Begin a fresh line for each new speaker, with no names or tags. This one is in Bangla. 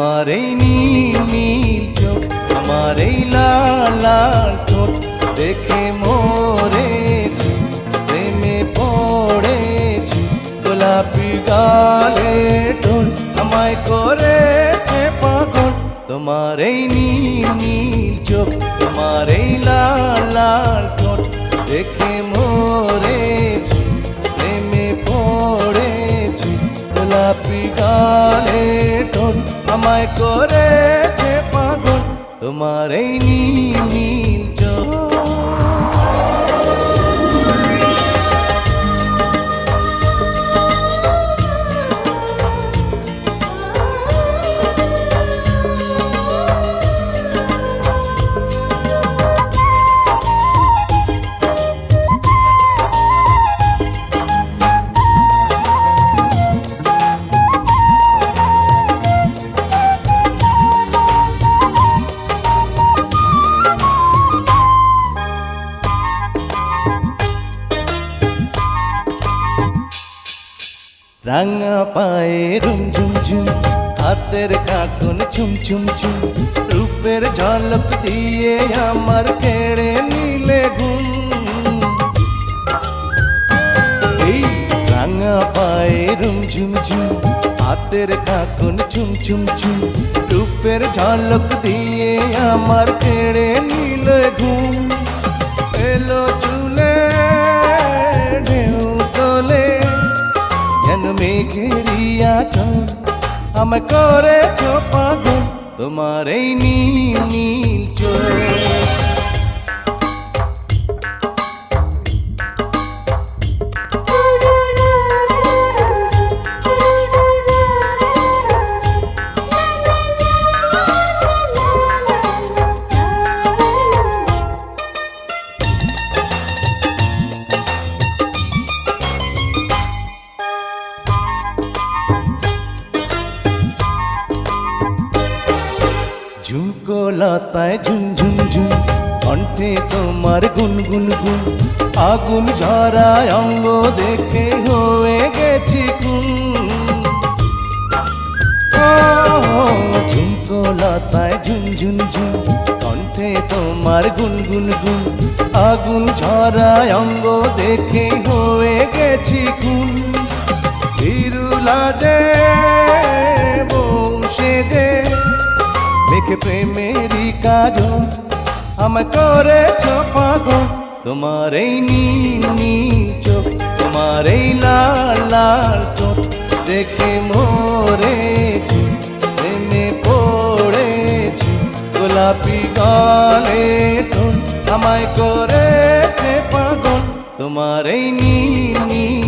তোমার এই নীল নীল চোখ, আমার এই লাল লাল ঠোঁট দেখে মরেছি, প্রেমে পড়েছি। গোলাপি গালে টোন আমায় করেছে পাগল। তোমার এই নীল নীল চোখ, তোমার এই লাল লাল ঠোঁট দেখে মরেছি, প্রেমে পড়েছি। গোলাপি গালে টোন আমায় করেছে পাগল। তোমার এই নীল নীল চোখ। রাঙা পায়ে রুম ঝুম ঝুম, হাতের কাঁকন চুম চুম চুম, রূপের ঝলক দিয়ে আমার কেড়ে নিলে ঘুম। এই রাঙা পায়ে রুম ঝুম ঝুম, হাতের কাঁকন চুম চুম চুম, রূপের ঝলক দিয়ে আমার কেড়ে নিলে ঘুম। এলো চুলে ঢেউ তোলে যেন মেঘেরিয়া চল, আমায় করেছ পাগল। তোমার এই নীল নীল চোখ। ঝুমকো লতায় ঝুম ঝুম ঝুম, কণ্ঠে তোমার গুন গুন গুন, আগুন ঝরায় অঙ্গ দেখে হয়ে গেছি খুন। ঝুমকো লতায় ঝুম ঝুম ঝুম, কণ্ঠে তোমার গুন গুন গুন, আগুন ঝরায় অঙ্গ দেখে হয়ে গেছি খুন। বিরুলাজে বসে যে দেখে প্রেমেরই কাজল, আমায় করেছ পাগল। তোমার এই নীল নীল চোখ, তোমার এই লাল লাল ঠোঁট দেখে মরেছি, প্রেমে পড়েছি। গোলাপি গালে টোন আমায় করেছে পাগল। তোমার এই নীল নীল